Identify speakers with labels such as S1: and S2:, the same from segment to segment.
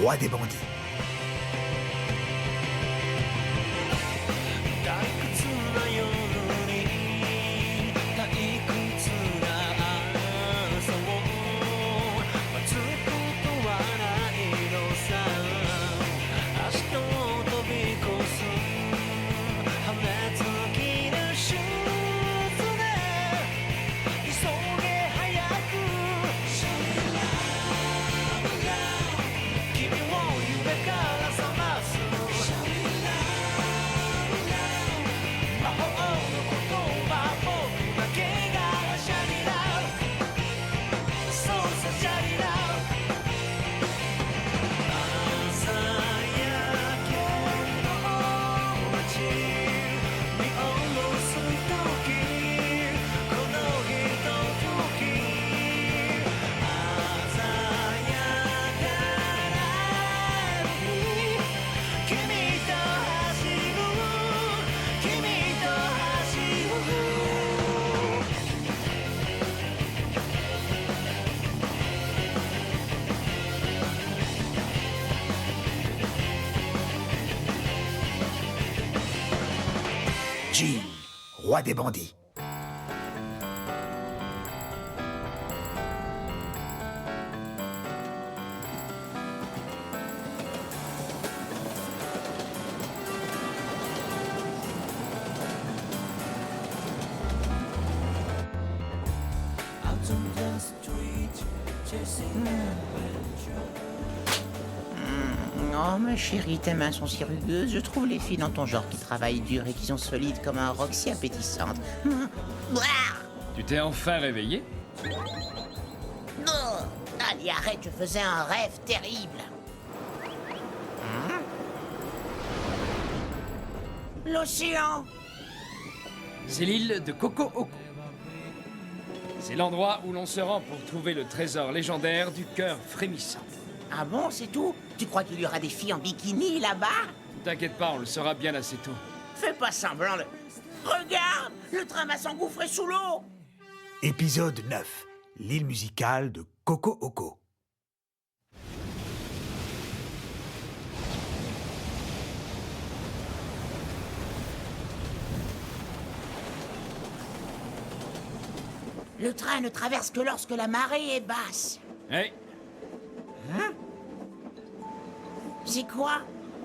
S1: roi des bandits. G, roi des bandits.
S2: Oh ma chérie, tes mains sont si rugueuses. Je trouve les filles dans ton genre qui travaillent dur et qui sont solides comme un roc si appétissante.
S3: Tu t'es enfin réveillé?
S2: Non. Allez, arrête, je faisais un rêve terrible. L'océan.
S3: C'est l'île de Coco Oko. C'est l'endroit où l'on se rend pour trouver le trésor légendaire du cœur frémissant.
S2: Ah bon, c'est tout? Tu crois qu'il y aura des filles en bikini là-bas?
S3: T'inquiète pas, on le saura bien assez tôt.
S2: Fais pas semblant de... Regarde! Le train va s'engouffrer sous l'eau!
S1: Épisode 9, l'île musicale de Coco Oko.
S2: Le train ne traverse que lorsque la marée est basse.
S3: Hey,
S2: Hein? C'est quoi?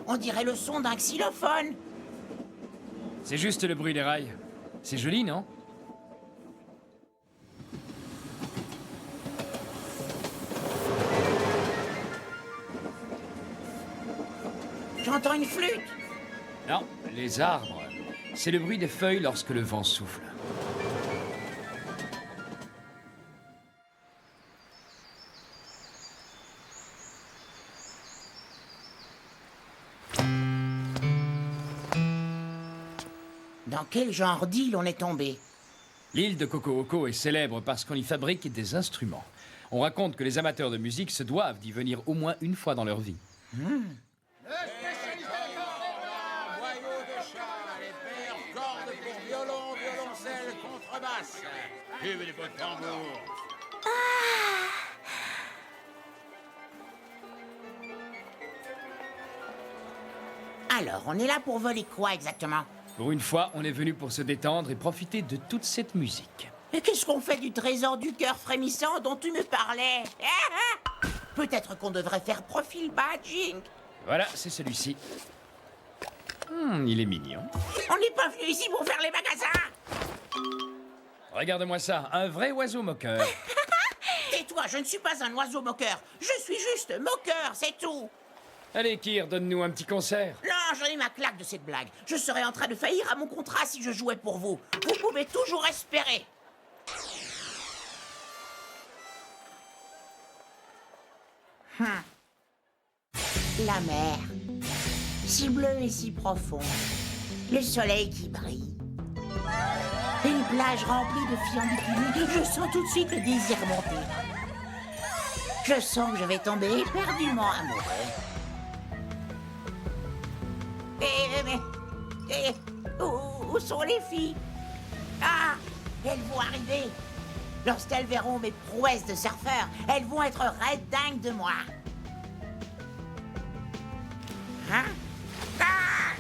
S2: On dirait le son d'un xylophone.
S3: c'est juste le bruit des rails. C'est joli, non?
S2: J'entends une flûte.
S3: Non, les arbres. C'est le bruit des feuilles lorsque le vent souffle.
S2: Dans quel genre d'île on est tombé?
S3: L'île de Coco Oko est célèbre parce qu'on y fabrique des instruments. On raconte que les amateurs de musique se doivent d'y venir au moins une fois dans leur vie.
S4: Boyaux de chat, les paires, cordes pour violon, violoncelle, contrebasse. Suivez les beaux tambours.
S2: Alors, on est là pour voler quoi exactement?
S3: Pour une fois, on est venu pour se détendre et profiter de toute cette musique.
S2: Et qu'est-ce qu'on fait du trésor du cœur frémissant dont tu me parlais? Peut-être qu'on devrait faire profil badging.
S3: Voilà, c'est celui-ci. Il est mignon.
S2: On n'est pas venu ici pour faire les magasins.
S3: Regarde-moi ça, un vrai oiseau moqueur.
S2: Tais-toi, je ne suis pas un oiseau moqueur. Je suis juste moqueur, c'est tout.
S3: Allez, Kir, donne-nous un petit concert.
S2: Non, j'en ai ma claque de cette blague. Je serais en train de faillir à mon contrat si je jouais pour vous. Vous pouvez toujours espérer. La mer, si bleue et si profonde. Le soleil qui brille. Une plage remplie de filles en bikini. Je sens tout de suite le désir monter. Je sens que je vais tomber éperdument amoureux. Où sont les filles? Ah, elles vont arriver. Lorsqu'elles verront mes prouesses de surfeur, elles vont être raides dingues de moi. Hein? Ah!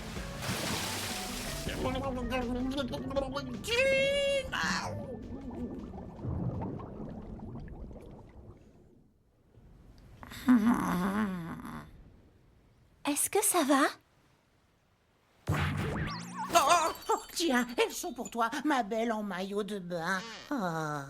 S5: Est-ce que ça va?
S2: Oh, tiens, elles sont pour toi, ma belle en maillot de bain. Oh.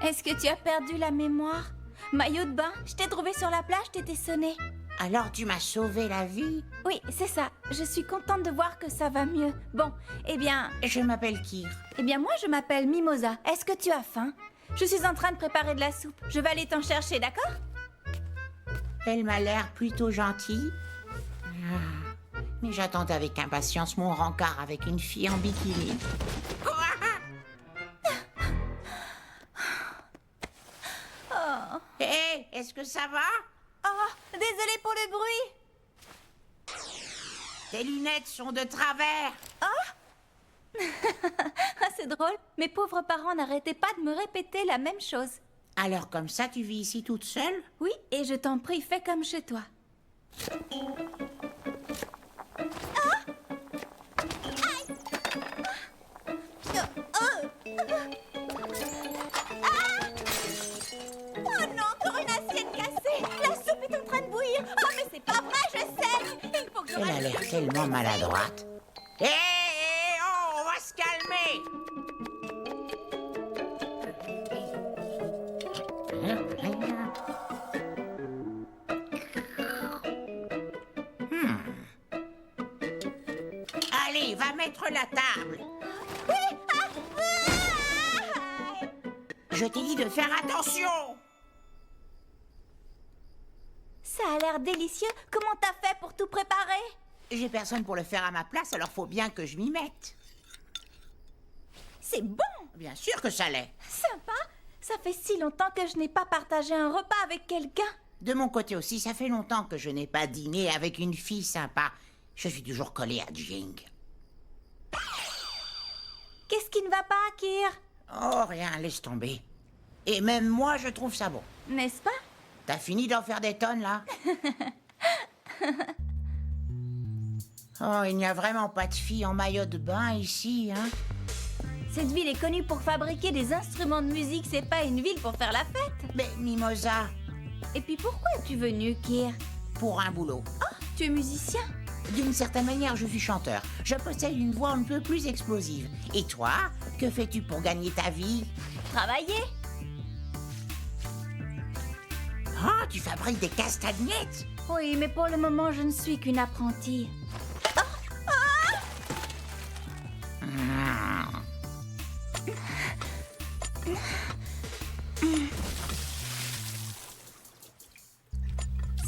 S5: Est-ce que tu as perdu la mémoire? Maillot de bain, je t'ai trouvé sur la plage, t'étais sonné.
S2: Alors tu m'as sauvé la vie?
S5: Oui, c'est ça. Je suis contente de voir que ça va mieux. Bon, eh bien
S2: Je m'appelle Kir.
S5: moi je m'appelle Mimosa. Est-ce que tu as faim? Je suis en train de préparer de la soupe. Je vais aller t'en chercher, d'accord?
S2: Elle m'a l'air plutôt gentille. Mais j'attendais avec impatience mon rencard avec une fille en bikini. Hé, est-ce que ça va?
S5: Oh, désolée pour le bruit.
S2: Tes lunettes sont de travers.
S5: Ah, c'est drôle. Mes pauvres parents n'arrêtaient pas de me répéter la même chose.
S2: Alors comme ça, tu vis ici toute seule?
S5: Oui, et je t'en prie, fais comme chez toi. Oh non, encore une assiette cassée. La soupe est en train de bouillir. Oh, mais c'est pas vrai, je sais. Il faut que je
S2: Elle a l'air tellement maladroite. Hé, oh, on va se calmer. Allez, va mettre la table.
S5: Oui.
S2: Je t'ai dit de faire attention.
S5: Ça a l'air délicieux. Comment t'as fait pour tout préparer?
S2: J'ai personne pour le faire à ma place, alors faut bien que je m'y mette.
S5: C'est bon.
S2: Bien sûr que ça l'est.
S5: Sympa. Ça fait si longtemps que je n'ai pas partagé un repas avec quelqu'un.
S2: De mon côté aussi, ça fait longtemps que je n'ai pas dîné avec une fille sympa. Je suis toujours collée à Jing.
S5: Qu'est-ce qui ne va pas, Kir?
S2: Oh, rien, laisse tomber. Et même moi, je trouve ça bon.
S5: N'est-ce pas?
S2: T'as fini d'en faire des tonnes, là? Oh, il n'y a vraiment pas de filles en maillot de bain ici, hein?
S5: Cette ville est connue pour fabriquer des instruments de musique. C'est pas une ville pour faire la fête.
S2: Mais Mimosa,
S5: Et puis pourquoi es-tu venu, Kir?
S2: pour un boulot.
S5: Oh, tu es musicien?
S2: D'une certaine manière, je suis chanteur. Je possède une voix un peu plus explosive. Et toi, que fais-tu pour gagner ta vie?
S5: Travailler?
S2: Oh, tu fabriques des castagnettes?
S5: Oui, mais pour le moment, je ne suis qu'une apprentie.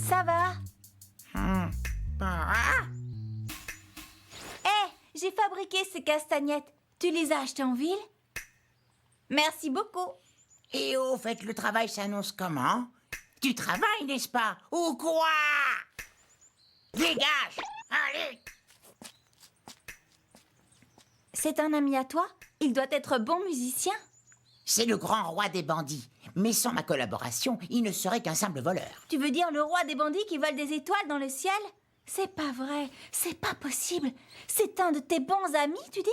S5: Ça va?
S2: Ah,
S5: Hé, j'ai fabriqué ces castagnettes. Tu les as achetées en ville? Merci beaucoup.
S2: et au fait, le travail s'annonce comment? Tu travailles, n'est-ce pas? Ou quoi? Dégage! Allez!
S5: C'est un ami à toi? Il doit être bon musicien?
S2: C'est le grand roi des bandits. Mais sans ma collaboration, il ne serait qu'un simple voleur.
S5: Tu veux dire le roi des bandits qui vole des étoiles dans le ciel? C'est pas vrai, c'est pas possible. C'est un de tes bons amis, tu dis?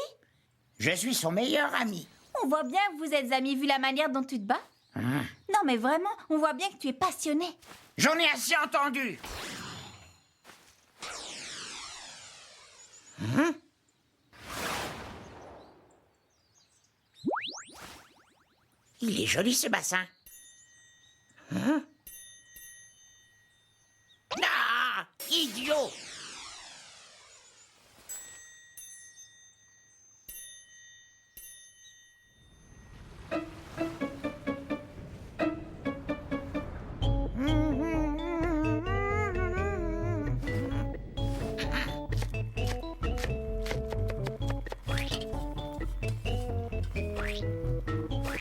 S2: Je suis son meilleur ami.
S5: On voit bien que vous êtes amis vu la manière dont tu te bats. Non mais vraiment, on voit bien que tu es passionné.
S2: J'en ai assez entendu. Il est joli ce bassin. Ah, idiot!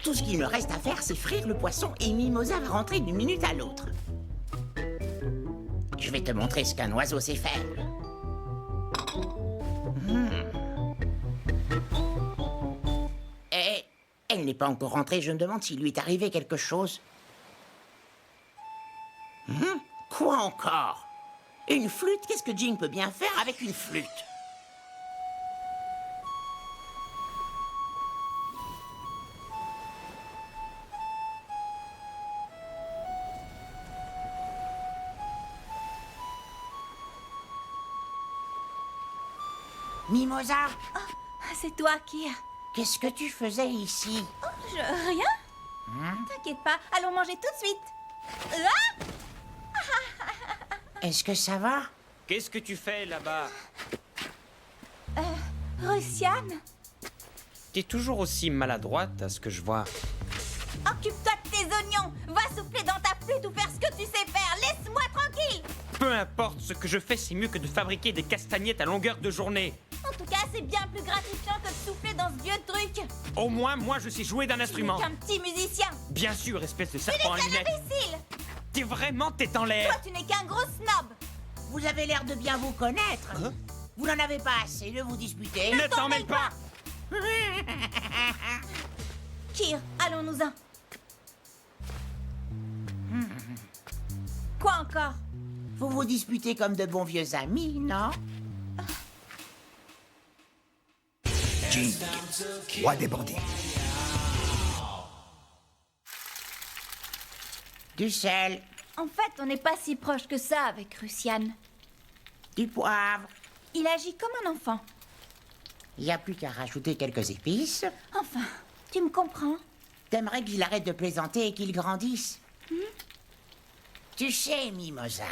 S2: Tout ce qu'il me reste à faire, c'est frire le poisson et Mimosa va rentrer d'une minute à l'autre. Je vais te montrer ce qu'un oiseau sait faire. Eh, elle n'est pas encore rentrée, je me demande s'il lui est arrivé quelque chose. Quoi encore? Une flûte? Qu'est-ce que Jing peut bien faire avec une flûte? Mimosa,
S5: C'est toi, Kir.
S2: qu'est-ce que tu faisais ici?
S5: Rien? T'inquiète pas, allons manger tout de suite.
S2: Est-ce que ça va?
S6: Qu'est-ce que tu fais là-bas?
S5: Russiane,
S6: T'es toujours aussi maladroite à ce que je vois.
S5: occupe-toi de tes oignons. Va souffler dans ta flûte ou faire ce que tu sais faire. Laisse-moi tranquille.
S6: Peu importe ce que je fais, c'est mieux que de fabriquer des castagnettes à longueur de journée.
S5: En tout cas, c'est bien plus gratifiant que de souffler dans ce vieux truc.
S6: Au moins, moi, je sais jouer d'un
S5: Tu n'es
S6: instrument.
S5: qu'un petit musicien.
S6: Bien sûr, espèce de
S5: Tu n'es
S6: serpent à
S5: qu'un
S6: lunettes.
S5: imbécile.
S6: T'es vraiment tête en l'air.
S5: Toi, tu n'es qu'un gros snob.
S2: Vous avez l'air de bien vous connaître. Vous n'en avez pas assez de vous disputer.
S6: Ne t'en mêle pas.
S5: Kir, allons-nous-en. Quoi encore?
S2: Vous vous disputez comme de bons vieux amis, non?
S1: Jing, roi des bandits.
S2: Du sel,
S5: En fait, on n'est pas si proche que ça avec Russiane.
S2: du poivre.
S5: Il agit comme un enfant.
S2: Il n'y a plus qu'à rajouter quelques épices.
S5: Enfin, tu me comprends?
S2: T'aimerais qu'il arrête de plaisanter et qu'il grandisse. Tu sais, Mimosa,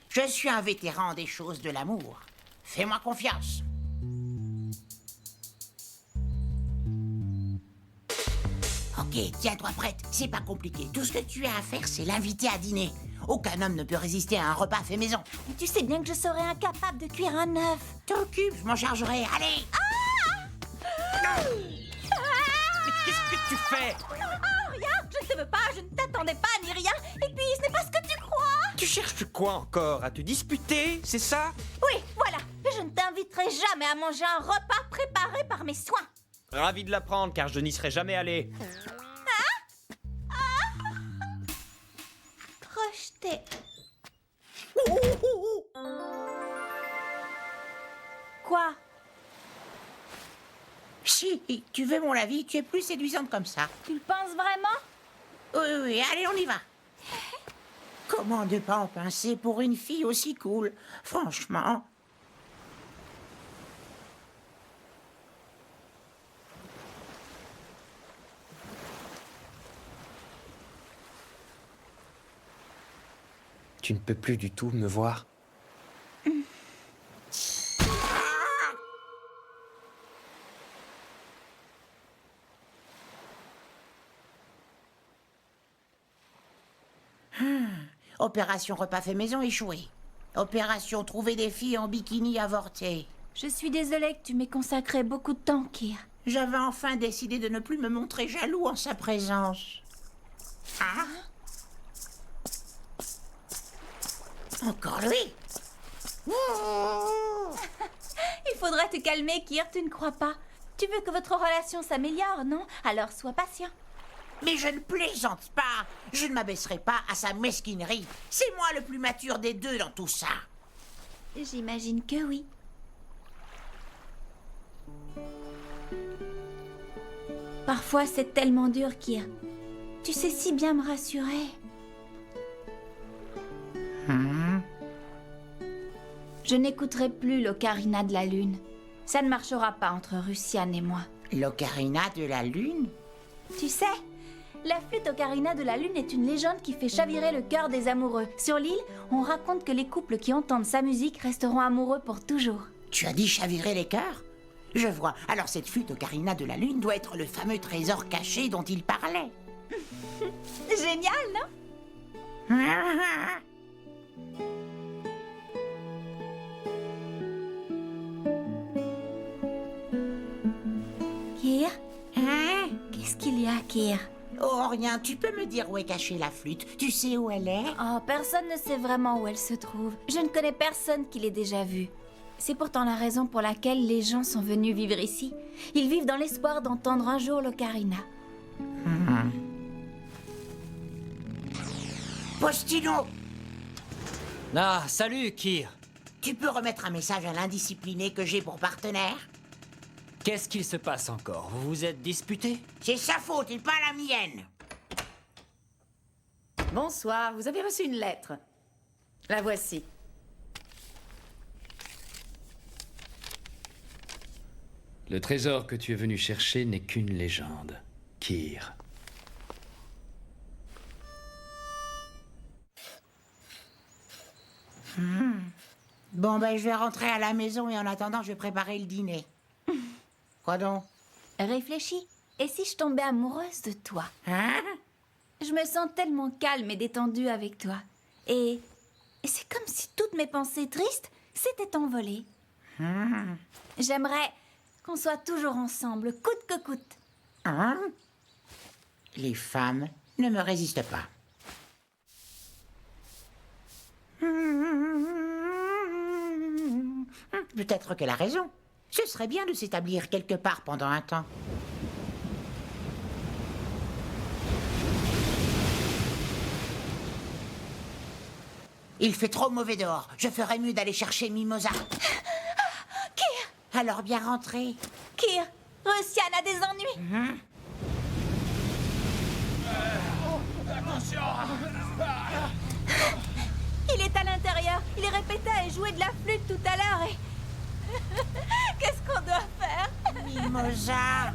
S2: je suis un vétéran des choses de l'amour. Fais-moi confiance. Ok, tiens-toi prête, c'est pas compliqué. Tout ce que tu as à faire, c'est l'inviter à dîner. Aucun homme ne peut résister à un repas fait maison.
S5: Mais tu sais bien que je serais incapable de cuire un œuf.
S2: T'occupe, je m'en chargerai. Allez!
S6: Mais qu'est-ce que tu fais?
S5: Oh, rien, je ne te veux pas, je ne t'attendais pas ni rien. Et puis, ce n'est pas ce que tu crois.
S6: Tu cherches quoi encore? À te disputer, c'est ça?
S5: Oui, voilà, je ne t'inviterai jamais à manger un repas préparé par mes soins.
S6: Ravi de l'apprendre, car je n'y serais jamais allé.
S5: Rejeté. Quoi?
S2: Si, tu veux mon avis, tu es plus séduisante comme ça.
S5: Tu le penses vraiment?
S2: Oui, oui, allez, on y va. Comment ne pas en pincer pour une fille aussi cool? Franchement.
S6: Tu ne peux plus du tout me voir.
S2: Opération repas fait maison échouée. Opération trouver des filles en bikini avortée.
S5: Je suis désolée que tu m'aies consacré beaucoup de temps, Kir.
S2: J'avais enfin décidé de ne plus me montrer jaloux en sa présence. Ah? Encore lui?
S5: Il faudra te calmer, Kir, tu ne crois pas? Tu veux que votre relation s'améliore, non? Alors sois patient.
S2: Mais je ne plaisante pas. Je ne m'abaisserai pas à sa mesquinerie. C'est moi le plus mature des deux dans tout ça.
S5: J'imagine que oui. Parfois, c'est tellement dur, Kir. Tu sais si bien me rassurer. Je n'écouterai plus l'ocarina de la lune. Ça ne marchera pas entre Russiane et moi.
S2: L'ocarina de la lune?
S5: Tu sais, la flûte ocarina de la lune est une légende qui fait chavirer le cœur des amoureux. Sur l'île, on raconte que les couples qui entendent sa musique resteront amoureux pour toujours.
S2: Tu as dit chavirer les cœurs? Je vois. Alors cette flûte ocarina de la lune doit être le fameux trésor caché dont il parlait.
S5: Génial, non? Kir?
S2: Hein?
S5: Qu'est-ce qu'il y a, Kir?
S2: Oh, rien. Tu peux me dire où est cachée la flûte? Tu sais où elle est?
S5: Oh, personne ne sait vraiment où elle se trouve. Je ne connais personne qui l'ait déjà vue. C'est pourtant la raison pour laquelle les gens sont venus vivre ici. Ils vivent dans l'espoir d'entendre un jour l'ocarina.
S2: Postino!
S7: Ah, salut, Kir.
S2: Tu peux remettre un message à l'indiscipliné que j'ai pour partenaire?
S7: Qu'est-ce qu'il se passe encore? Vous vous êtes disputé?
S2: C'est sa faute et pas la mienne.
S8: Bonsoir, vous avez reçu une lettre. La voici.
S3: Le trésor que tu es venu chercher n'est qu'une légende. Kyr.
S2: Bon, ben, je vais rentrer à la maison et en attendant, je vais préparer le dîner. Quoi donc?
S5: Réfléchis. Et si je tombais amoureuse de toi?
S2: Hein?
S5: Je me sens tellement calme et détendue avec toi. Et c'est comme si toutes mes pensées tristes s'étaient envolées. J'aimerais qu'on soit toujours ensemble, coûte que coûte.
S2: Hein? Les femmes ne me résistent pas. Peut-être qu'elle a raison. Ce serait bien de s'établir quelque part pendant un temps. Il fait trop mauvais dehors. Je ferais mieux d'aller chercher Mimosa.
S5: Kyr!
S2: Alors bien rentré.
S5: Kyr! Russian a des ennuis. Il est à l'intérieur. Il répétait et jouait de la flûte tout à l'heure et... Qu'est-ce qu'on doit faire?
S2: Mimosa.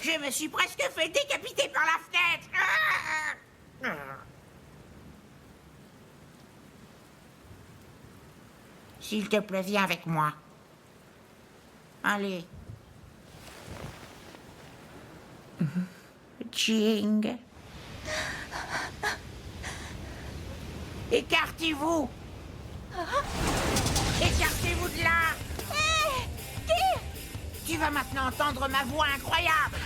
S2: Je me suis presque fait décapiter par la fenêtre. S'il te plaît, viens avec moi. Allez. Jing. Écartez-vous. Écartez-vous de là. Tu vas maintenant entendre ma voix incroyable.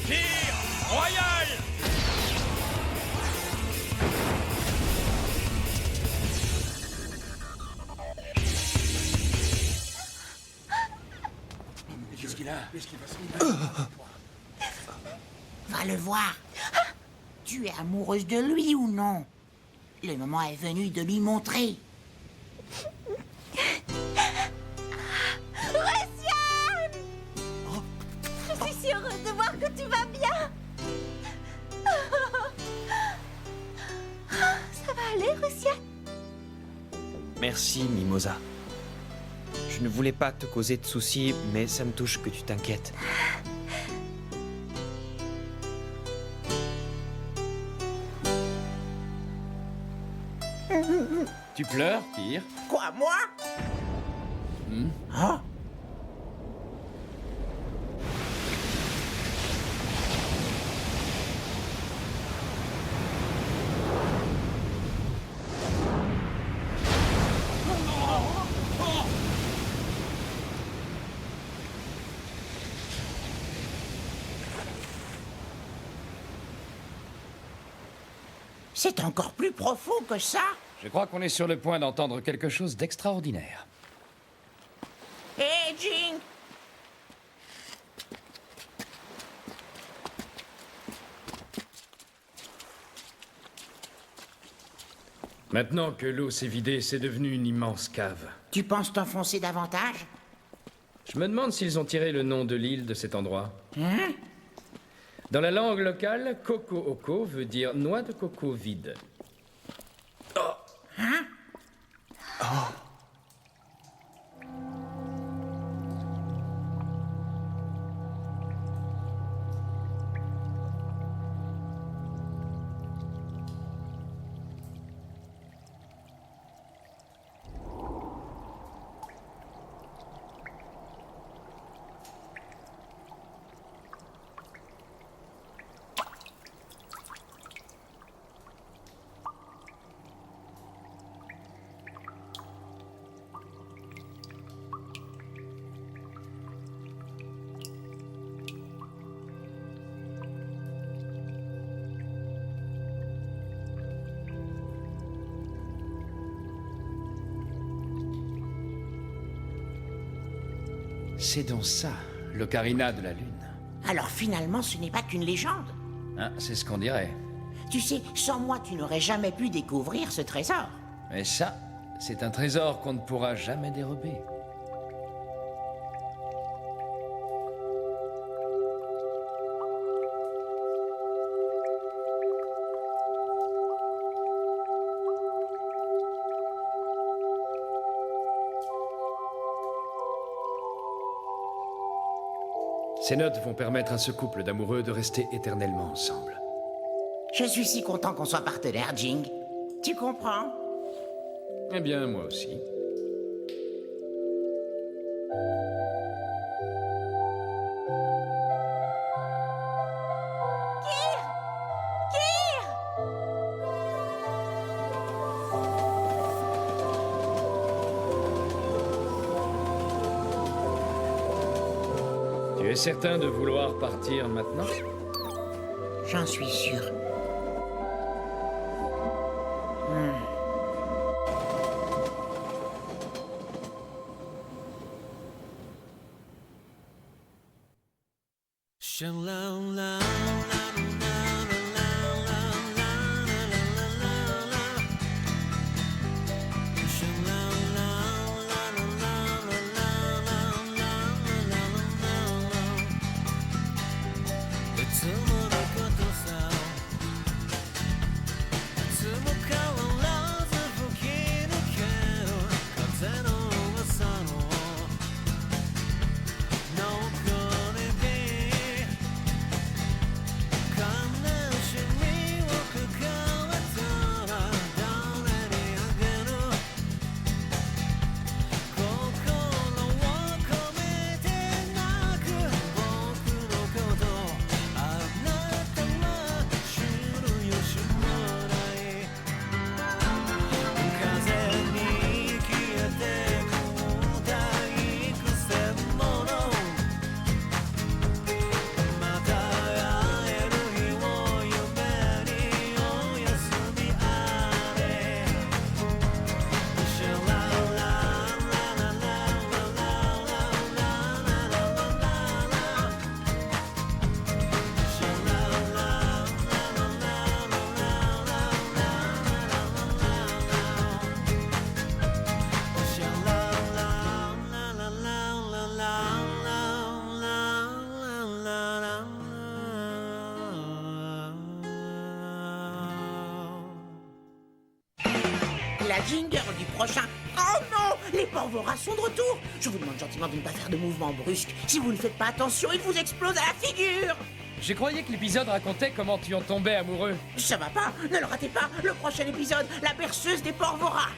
S6: Kyr royal!
S2: Va le voir. Tu es amoureuse de lui ou non? Le moment est venu de lui montrer.
S5: Russian! Je suis si heureuse de voir que tu vas bien. Ça va aller, Russian?
S9: Merci, Mimosa. Je ne voulais pas te causer de soucis, mais ça me touche que tu t'inquiètes.
S3: Tu pleures, Kyr?
S2: Quoi, moi? Hein? C'est encore plus profond que ça.
S3: Je crois qu'on est sur le point d'entendre quelque chose d'extraordinaire.
S2: Hé, Jing!
S3: Maintenant que l'eau s'est vidée, c'est devenu une immense cave.
S2: Tu penses t'enfoncer davantage?
S3: Je me demande s'ils ont tiré le nom de l'île de cet endroit.
S2: Hein?
S3: Dans la langue locale, Coco Oko veut dire noix de coco vide.
S2: Hein?
S3: C'est donc ça, l'ocarina de la Lune.
S2: Alors finalement, ce n'est pas qu'une légende.
S3: Hein, c'est ce qu'on dirait.
S2: Tu sais, sans moi, tu n'aurais jamais pu découvrir ce trésor.
S3: Mais ça, c'est un trésor qu'on ne pourra jamais dérober. Ces notes vont permettre à ce couple d'amoureux de rester éternellement ensemble.
S2: Je suis si content qu'on soit partenaires, Jing. Tu comprends?
S3: Eh bien, moi aussi. Tu es certain de vouloir partir maintenant?
S2: J'en suis sûr. La Ginger du prochain. Oh non! Les Porvoras sont de retour! Je vous demande gentiment de ne pas faire de mouvements brusques. Si vous ne faites pas attention, ils vous explosent à la figure!
S3: Je croyais que l'épisode racontait comment tu en tombais amoureux.
S2: Ça va pas? Ne le ratez pas! Le prochain épisode, la berceuse des Porvoras!